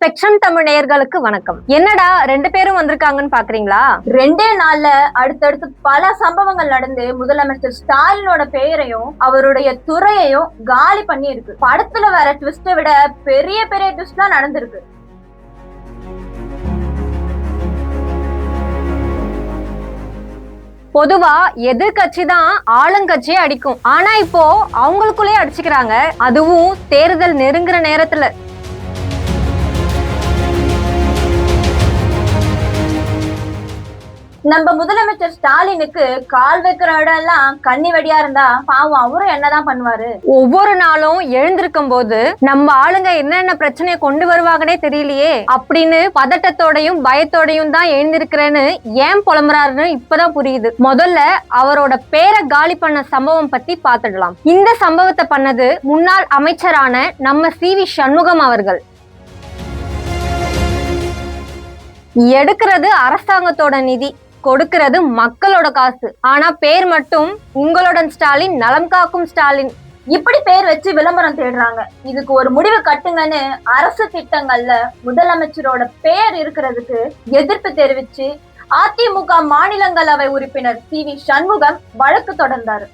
Spectrum Tamil நேயர்களுக்கு வணக்கம். என்னடா ரெண்டு பேரும் வந்திருக்காங்கன்னு பாக்குறீங்களா? ரெண்டே நாள்ல அடுத்தடுத்து பல சம்பவங்கள் நடந்து முதலமைச்சர் ஸ்டாலினோட பெயரையும் அவருடைய துறையையும் காலி பண்ணி இருக்கு. படத்துல வர ட்விஸ்ட விட பெரிய பெரிய ட்விஸ்ட்லாம் நடந்திருக்கு. பொதுவா எதிர்கட்சி தான் ஆளுங்கட்சியே அடிக்கும். ஆனா இப்போ அவங்களுக்குள்ளே அடிச்சுக்கிறாங்க, அதுவும் தேர்தல் நெருங்குற நேரத்துல. நம்ம முதலமைச்சர் ஸ்டாலினுக்கு கால் வைக்கிற இடம் எல்லாம் கண்ணி வெடியா இருந்தா பாவம் அவரும் என்னதான் பண்ணுவாரு? ஒவ்வொரு நாளும் எழுந்திருக்கும் போது நம்ம ஆளுங்க என்னென்ன பிரச்சனையை கொண்டு வருவாங்கன்னே தெரியலையே அப்படின்னு பதட்டத்தோடையும் பயத்தோடையும் தான் எழுந்திருக்கிறேன்னு ஏன் புலம்புறாருன்னு இப்பதான் புரியுது. முதல்ல அவரோட பேரை காலி பண்ண சம்பவம் பத்தி பாத்துடலாம். இந்த சம்பவத்தை பண்ணது முன்னாள் அமைச்சரான நம்ம சி.வி. சண்முகம் அவர்கள். எடுக்கிறது அரசாங்கத்தோட நிதி, கொடுக்கிறது மக்களோட காசு. ஆனா பேர் மட்டும் உங்களுடன் ஸ்டாலின், நலம் காக்கும் ஸ்டாலின். இப்படி பேர் வச்சு விளம்பரம் தேடுறாங்க. இதுக்கு ஒரு முடிவு கட்டுங்கன்னு அரசு திட்டங்கள்ல முதலமைச்சரோட பேர் இருக்கிறதுக்கு எதிர்ப்பு தெரிவிச்சு அதிமுக மாநிலங்களவை உறுப்பினர் சி.வி. சண்முகம் வழக்கு தொடர்ந்தாரு.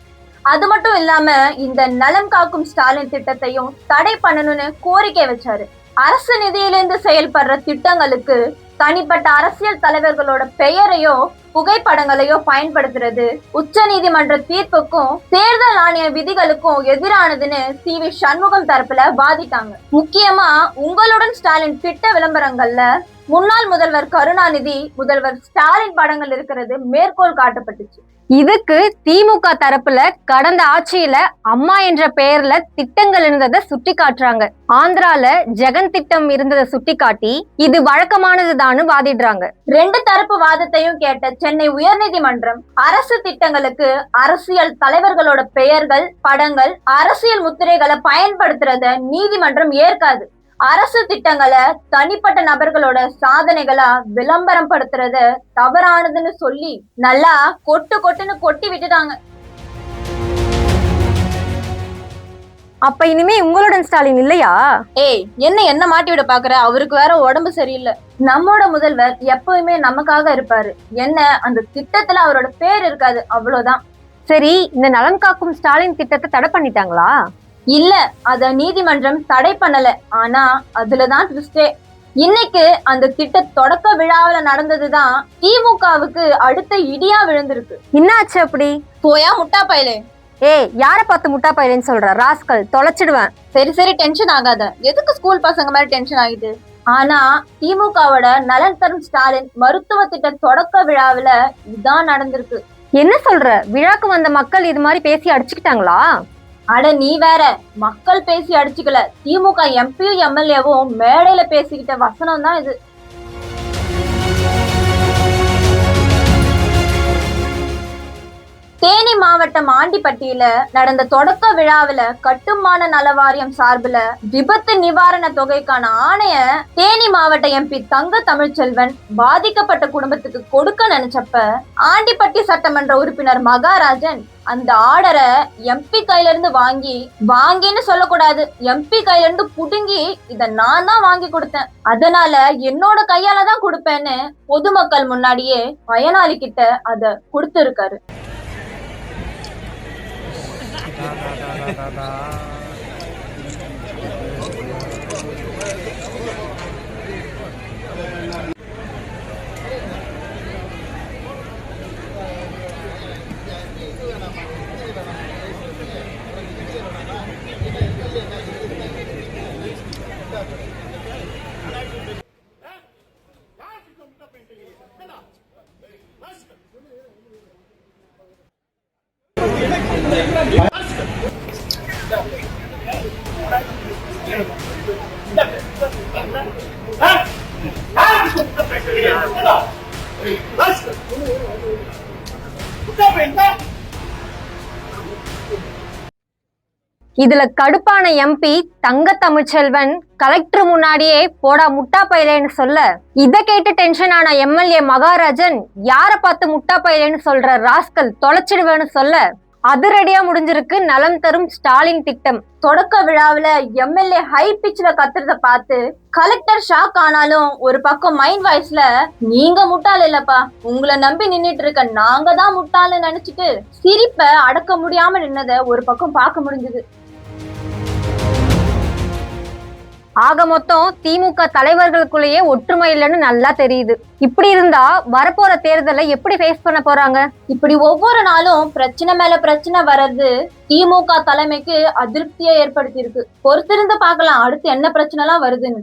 அது மட்டும் இல்லாம இந்த நலம் காக்கும் ஸ்டாலின் திட்டத்தையும் தடை பண்ணணும்னு கோரிக்கை வச்சாரு. அரசு நிதியிலிருந்து செயல்படுற திட்டங்களுக்கு தனிப்பட்ட அரசியல் தலைவர்களோட பெயரையோ புகைப்படங்களையோ பயன்படுத்துறது உச்ச நீதிமன்ற தீர்ப்புக்கும் தேர்தல் ஆணைய விதிகளுக்கும் எதிரானதுன்னு சி.வி. சண்முகம் தரப்புல வாதிட்டாங்க. முக்கியமா உங்களுடன் ஸ்டாலின் திட்ட விளம்பரங்கள்ல முன்னாள் முதல்வர் கருணாநிதி, முதல்வர் ஸ்டாலின் படங்கள் இருக்கிறது மேற்கோள் காட்டப்பட்டுச்சு. இதுக்கு திமுக தரப்புல கடந்த ஆட்சியில அம்மா என்ற பெயர்ல திட்டங்கள் இருந்ததை சுட்டி காட்டுறாங்க. ஆந்திரால ஜெகன் திட்டம் இருந்ததை சுட்டி காட்டி இது வழக்கமானதுதான்னு வாதிடுறாங்க. ரெண்டு தரப்பு வாதத்தையும் கேட்ட சென்னை உயர்நீதிமன்றம் அரசு திட்டங்களுக்கு அரசியல் தலைவர்களோட பெயர்கள், படங்கள், அரசியல் முத்திரைகளை பயன்படுத்துறத நீதிமன்றம் ஏற்காது. அரசு திட்டங்களை தனிப்பட்ட நபர்களோட சாதனைகளா விளம்பரம் படுத்துறத தவறானதுன்னு சொல்லி நல்லா கொட்டுன்னு கொட்டி விட்டுட்டாங்க. அப்ப இனிமே உங்களுடன் ஸ்டாலின் இல்லையா? ஏய், என்ன மாட்டி விட பாக்குற? அவருக்கு வேற உடம்பு சரியில்லை. நம்மோட முதல்வர் எப்பவுமே நமக்காக இருப்பாரு. என்ன, அந்த திட்டத்துல அவரோட பேர் இருக்காது, அவ்வளவுதான். சரி, இந்த நலன் காக்கும் ஸ்டாலின் திட்டத்தை தடை பண்ணிட்டாங்களா? இல்ல, அத நீதிமன்றம் தடை பண்ணல. ஆனா அதுலதான் ட்விஸ்டே. இன்னைக்கு அந்த திட்ட தொடக்க விழாவில நடந்ததுதான் திமுகவுக்கு அடுத்த இடியா விழுந்திருக்கு. என்னாச்சு அப்படி? போயா முட்டா பயலே. ஏய், யார பார்த்து முட்டா பயலேன்னு சொல்ற? ராஸ்கல், தொலைச்சிடுவேன். சரி டென்ஷன் ஆகாத. எதுக்கு ஸ்கூல் பசங்க மாதிரி டென்ஷன் ஆகிட்டு? ஆனா திமுகவோட நலன் தரும் ஸ்டாலின் மருத்துவ திட்ட தொடக்க விழாவில இதான் நடந்திருக்கு. என்ன சொல்ற? விழாக்கு வந்த மக்கள் இது மாதிரி பேசி அடிச்சுக்கிட்டாங்களா? அட நீ வேற, மக்கள் பேசி அடிச்சுக்கல, திமுக எம்பியும் எம்எல்ஏவும் மேடையில பேசிக்கிட்ட வசனம் தான் இது. தேனி மாவட்டம் ஆண்டிப்பட்டியில நடந்த தொடக்க விழாவில கட்டுமான நல வாரியம் சார்பில் விபத்து நிவாரண தொகைக்கான ஆணைய தேனி மாவட்ட எம்பி தங்க தமிழ்ச்செல்வன் பாதிக்கப்பட்ட குடும்பத்துக்கு கொடுக்க நினைச்சப்ப ஆண்டிப்பட்டி சட்டமன்ற உறுப்பினர் மகாராஜன் அந்த ஆர்டரை எம்பி கையில இருந்து வாங்கின்னு சொல்லக்கூடாது, எம்பி கையில இருந்து புடுங்கி இத நான் தான் வாங்கி கொடுத்தேன், அதனால என்னோட கையால தான் கொடுப்பேன்னு பொதுமக்கள் முன்னாடியே பயனாளி கிட்ட அத கொடுத்திருக்காரு. இதுல கடுப்பான எம்பி தங்க தமிழ்ச்செல்வன் கலெக்டர் முன்னாடியே போடா முட்டா பயிலேன்னு சொல்ல, இத கேட்டு டென்ஷன் ஆன எம்எல்ஏ மகாராஜன் யார பார்த்து முட்டா பயிலேன்னு சொல்ற ராஸ்கல், தொலைச்சிடுவேன்னு சொல்ல அதிரடியா முடிஞ்சிருக்கு நலம் தரும் ஸ்டாலின் திட்டம். தொடக்க விழாவில எம்எல்ஏ ஹை பிச்ல கத்துறத பார்த்து கலெக்டர் ஷாக் ஆனாலும் ஒரு பக்கம் மைண்ட் வாய்ஸ்ல நீங்க முட்டாள் இல்லப்பா, உங்களை நம்பி நின்னுட்டு இருக்க நாங்க தான் முட்டாள்னு நினைச்சிட்டு சிரிப்ப அடக்க முடியாம நின்னத ஒரு பக்கம் பார்க்க முடிஞ்சது. ஆக மொத்தம் திமுக தலைவர்களுக்குள்ளேயே ஒற்றுமை இல்லைன்னு நல்லா தெரியுது. இப்படி இருந்தா வரப்போற தேர்தலை எப்படி ஃபேஸ் பண்ண போறாங்க? இப்படி ஒவ்வொரு நாளும் பிரச்சனை மேல பிரச்சனை வர்றது திமுக தலைமைக்கு அதிருப்தியை ஏற்படுத்தி இருக்கு. பொறுத்திருந்து பார்க்கலாம் அடுத்து என்ன பிரச்சனை எல்லாம் வருதுன்னு.